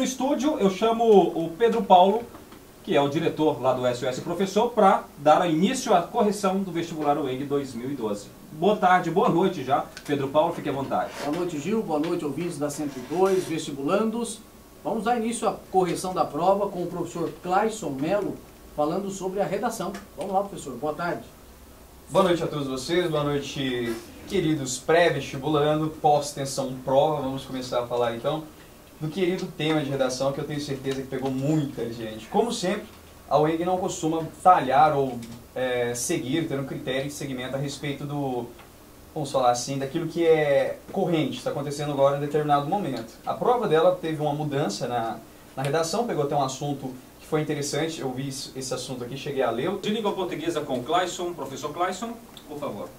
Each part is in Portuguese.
estúdio eu chamo o Pedro Paulo, que é o diretor lá do SOS Professor, para dar início à correção do vestibular UENG 2012. Boa tarde, boa noite já. Pedro Paulo, fique à vontade. Boa noite, Gil. Boa noite, ouvintes da 102, vestibulandos. Vamos dar início à correção da prova com o professor Clayson Melo, falando sobre a redação. Vamos lá, professor. Boa tarde. Boa noite a todos vocês. Boa noite, queridos pré-vestibulando, pós-tensão prova. Vamos começar a falar, então, do querido tema de redação que eu tenho certeza que pegou muita gente. Como sempre, a UENG não costuma talhar ou seguir, ter um critério de segmento a respeito do, vamos falar assim, daquilo que é corrente, está acontecendo agora em determinado momento. A prova dela teve uma mudança na redação, pegou até um assunto que foi interessante, eu vi esse assunto aqui, cheguei a lê-lo. De língua portuguesa com Clayson, professor Clayson, por favor.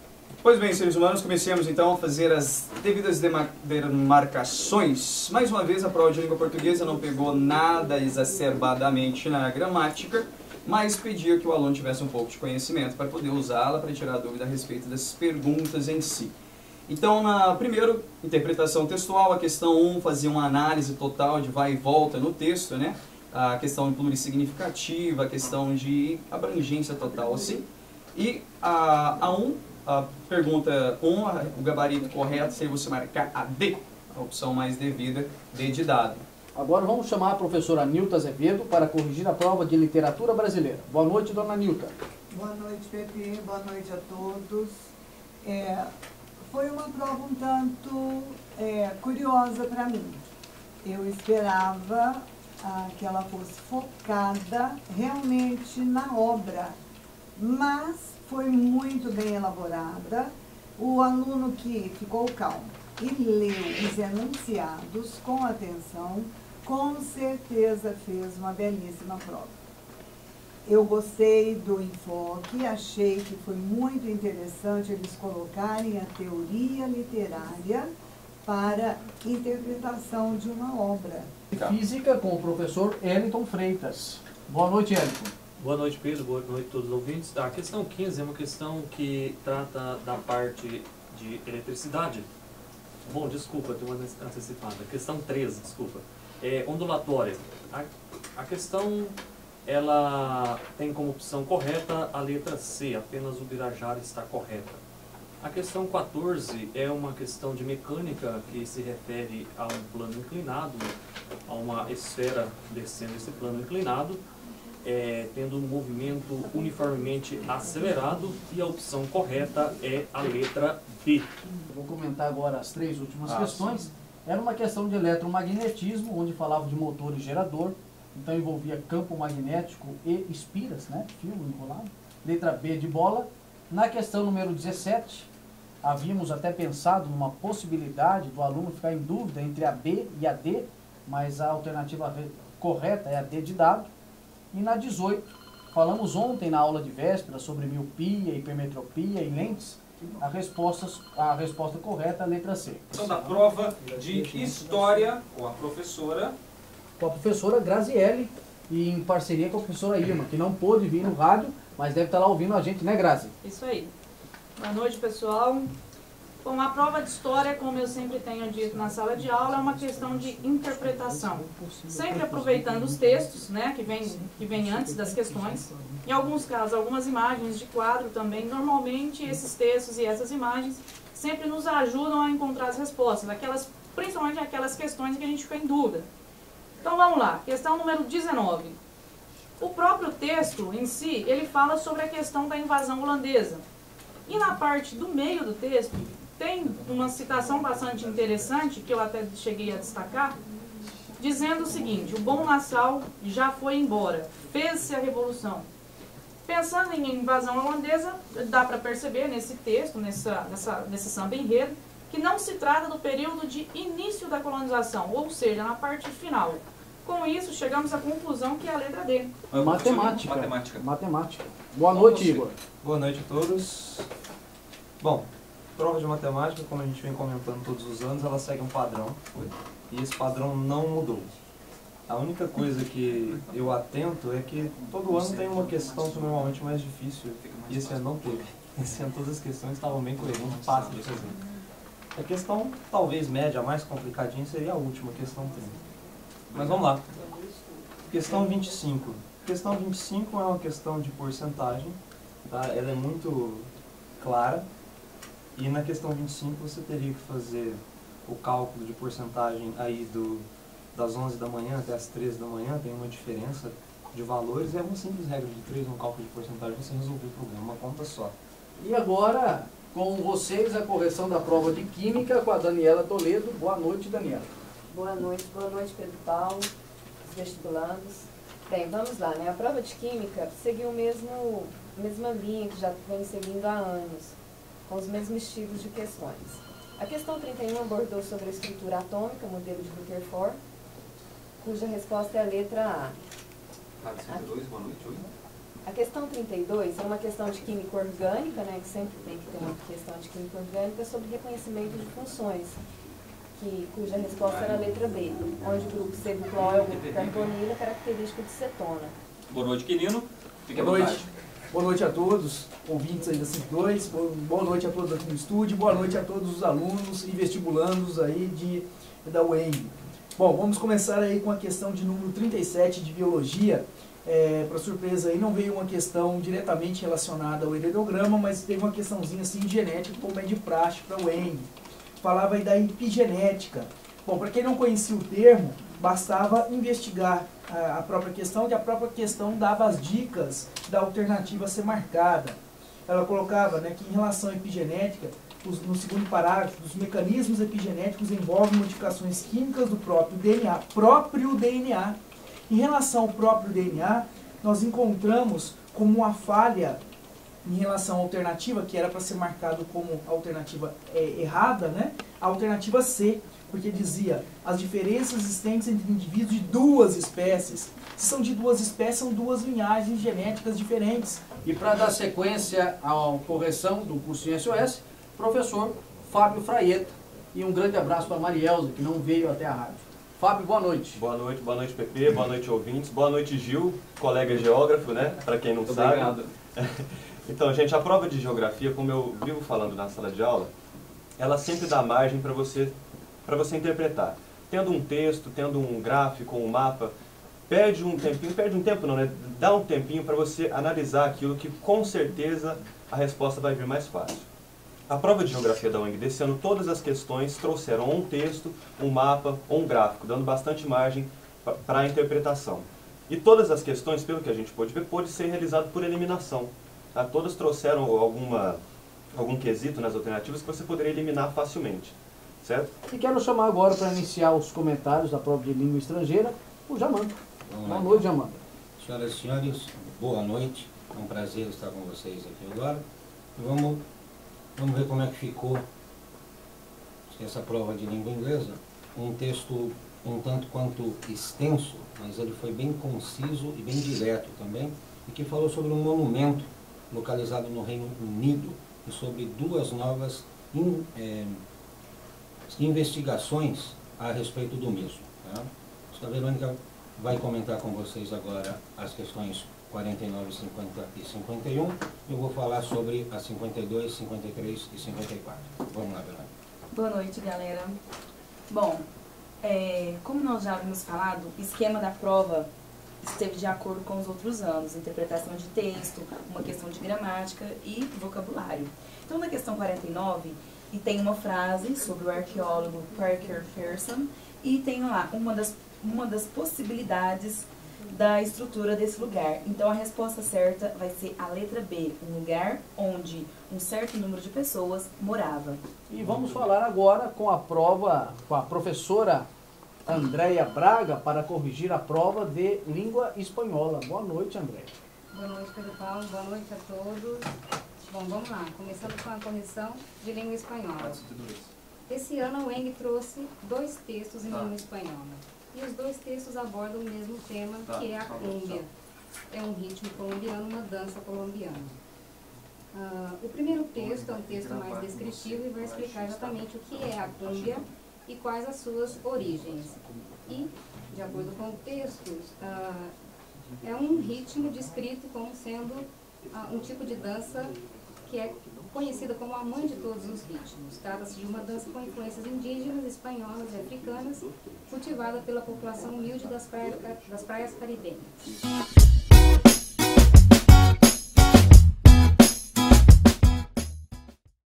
Pois bem, seres humanos, comecemos então a fazer as devidas demarcações. Mais uma vez, a prova de língua portuguesa não pegou nada exacerbadamente na gramática, mas pedia que o aluno tivesse um pouco de conhecimento para poder usá-la para tirar dúvida a respeito das perguntas em si. Então, na primeira interpretação textual, a questão 1 fazia uma análise total de vai e volta no texto, né? A questão plurissignificativa, a questão de abrangência total, assim. E a 1, a pergunta 1, o gabarito correto seria você marcar a D, a opção mais devida, D de dado. Agora vamos chamar a professora Nilta Azevedo para corrigir a prova de literatura brasileira. Boa noite, dona Nilta. Boa noite, Pepe. Boa noite a todos. Foi uma prova um tanto curiosa para mim. Eu esperava que ela fosse focada realmente na obra, mas foi muito bem elaborada. O aluno que ficou calmo e leu os enunciados com atenção, com certeza fez uma belíssima prova. Eu gostei do enfoque, achei que foi muito interessante eles colocarem a teoria literária para interpretação de uma obra. Física com o professor Eliton Freitas. Boa noite, Eliton. Boa noite, Pedro. Boa noite a todos os ouvintes. A questão 15 é uma questão que trata da parte de eletricidade. Bom, desculpa, tem uma antecipada. Questão 13, desculpa. Ondulatória. A questão, ela tem como opção correta a letra C, apenas o Birajara está correta. A questão 14 é uma questão de mecânica que se refere a um plano inclinado, a uma esfera descendo esse plano inclinado, tendo um movimento uniformemente acelerado, e a opção correta é a letra D. Vou comentar agora as três últimas questões. Sim. Era uma questão de eletromagnetismo, onde falava de motor e gerador, então envolvia campo magnético e espiras, né? Fio enrolado. Letra B de bola. Na questão número 17, havíamos até pensado numa possibilidade do aluno ficar em dúvida entre a B e a D, mas a alternativa correta é a D de dado. E na 18, falamos ontem na aula de véspera sobre miopia, hipermetropia e lentes. A resposta correta é a letra C. São da prova de História com a professora Graziele, e em parceria com a professora Irma, que não pôde vir no rádio, mas deve estar lá ouvindo a gente, né, Grazi? Isso aí. Boa noite, pessoal. Bom, a prova de História, como eu sempre tenho dito na sala de aula, é uma questão de interpretação. Sempre aproveitando os textos, né, que vem antes das questões. Em alguns casos, algumas imagens de quadro também. Normalmente, esses textos e essas imagens sempre nos ajudam a encontrar as respostas, principalmente aquelas questões que a gente fica em dúvida. Então, vamos lá. Questão número 19. O próprio texto em si, ele fala sobre a questão da invasão holandesa. E na parte do meio do texto, tem uma citação bastante interessante, que eu até cheguei a destacar, dizendo o seguinte: o bom Nassau já foi embora, fez-se a revolução. Pensando em invasão holandesa, dá para perceber nesse texto, nesse samba enredo, que não se trata do período de início da colonização, ou seja, na parte final. Com isso, chegamos à conclusão que é a letra D. Matemática. Boa noite, Igor. Boa noite a todos. Bom, prova de matemática, como a gente vem comentando todos os anos, ela segue um padrão, e esse padrão não mudou. A única coisa que eu atento é que todo ano tem uma questão que normalmente é mais difícil, e esse ano não teve. Esse ano todas as questões estavam bem coerentes, fáceis de fazer. A questão, talvez média, mais complicadinha, seria a última, questão 30. Mas vamos lá. Questão 25. Questão 25 é uma questão de porcentagem, tá? Ela é muito clara. E na questão 25 você teria que fazer o cálculo de porcentagem aí das 11 da manhã até as 13 da manhã, tem uma diferença de valores, é uma simples regra de 3, um cálculo de porcentagem, você resolveu o problema, uma conta só. E agora, com vocês, a correção da prova de Química com a Daniela Toledo. Boa noite, Daniela. Boa noite, Pedro Paulo, os vestibulandos. Bem, vamos lá, né? A prova de Química seguiu a mesma linha que já vem seguindo há anos, com os mesmos estilos de questões. A questão 31 abordou sobre a estrutura atômica, modelo de Rutherford, cuja resposta é a letra A. Boa noite, oi. A questão 32 é uma questão de química orgânica, né, que sempre tem que ter uma questão de química orgânica sobre reconhecimento de funções, cuja resposta era a letra B, onde o grupo C do cló é o grupo carbonila, característico de cetona. Boa noite, Quirino. Fique à Boa vontade. noite. Boa noite a todos, ouvintes aí da CIF2, boa noite a todos aqui no estúdio, boa noite a todos os alunos e vestibulandos aí da UENG. Bom, vamos começar aí com a questão de número 37 de Biologia. Para surpresa aí, não veio uma questão diretamente relacionada ao heredograma, mas teve uma questãozinha assim de genética, como é de praxe para o UENG. Falava aí da epigenética. Bom, para quem não conhecia o termo, bastava investigar a própria questão, que a própria questão dava as dicas da alternativa a ser marcada. Ela colocava, né, que em relação à epigenética, no segundo parágrafo, os mecanismos epigenéticos envolvem modificações químicas do próprio DNA. Em relação ao próprio DNA, nós encontramos como uma falha em relação à alternativa, que era para ser marcado como alternativa errada, né? A alternativa C, porque dizia as diferenças existentes entre indivíduos de duas espécies. Se são de duas espécies, são duas linhagens genéticas diferentes. E para dar sequência à correção do curso em SOS, professor Fábio Fraieta. E um grande abraço para a Marielza, que não veio até a rádio. Fábio, boa noite. Boa noite, PP, boa noite, ouvintes. Boa noite, Gil, colega geógrafo, né? Para quem não sabe. Obrigado. Então, gente, a prova de geografia, como eu vivo falando na sala de aula, ela sempre dá margem para você interpretar. Tendo um texto, tendo um gráfico, um mapa, perde um tempo não, né? Dá um tempinho para você analisar aquilo que com certeza a resposta vai vir mais fácil. A prova de geografia da UENG desse ano, todas as questões trouxeram um texto, um mapa ou um gráfico, dando bastante margem para a interpretação. E todas as questões, pelo que a gente pôde ver, pôde ser realizado por eliminação. Tá? Todas trouxeram algum quesito nas alternativas que você poderia eliminar facilmente. Certo? E quero chamar agora para iniciar os comentários da prova de língua estrangeira, o Jamanta. Boa noite, Jamanta. Senhoras e senhores, boa noite. É um prazer estar com vocês aqui agora. E vamos ver como é que ficou essa prova de língua inglesa. Um texto um tanto quanto extenso, mas ele foi bem conciso e bem direto também, e que falou sobre um monumento localizado no Reino Unido e sobre duas novas investigações a respeito do mesmo. Tá? A Verônica vai comentar com vocês agora as questões 49, 50 e 51. Eu vou falar sobre as 52, 53 e 54. Vamos lá, Verônica. Boa noite, galera. Bom, como nós já havíamos falado, o esquema da prova esteve de acordo com os outros anos. Interpretação de texto, uma questão de gramática e vocabulário. Então, na questão 49, e tem uma frase sobre o arqueólogo Parker Pearson, e tem lá uma das possibilidades da estrutura desse lugar. Então a resposta certa vai ser a letra B, um lugar onde um certo número de pessoas morava. E vamos falar agora com a professora Andréia Braga para corrigir a prova de língua espanhola. Boa noite, Andréia. Boa noite, Pedro Paulo. Boa noite a todos. Bom, vamos lá. Começando com a correção de língua espanhola. Esse ano a UENG trouxe 2 textos em língua espanhola. E os 2 textos abordam o mesmo tema, que é a cúmbia. É um ritmo colombiano, uma dança colombiana. O primeiro texto é um texto mais descritivo e vai explicar exatamente o que é a cúmbia e quais as suas origens. E, de acordo com o texto, é um ritmo descrito como sendo um tipo de dança que é conhecida como a mãe de todos os ritmos. Trata-se de uma dança com influências indígenas, espanholas e africanas, cultivada pela população humilde das praias caribenhas.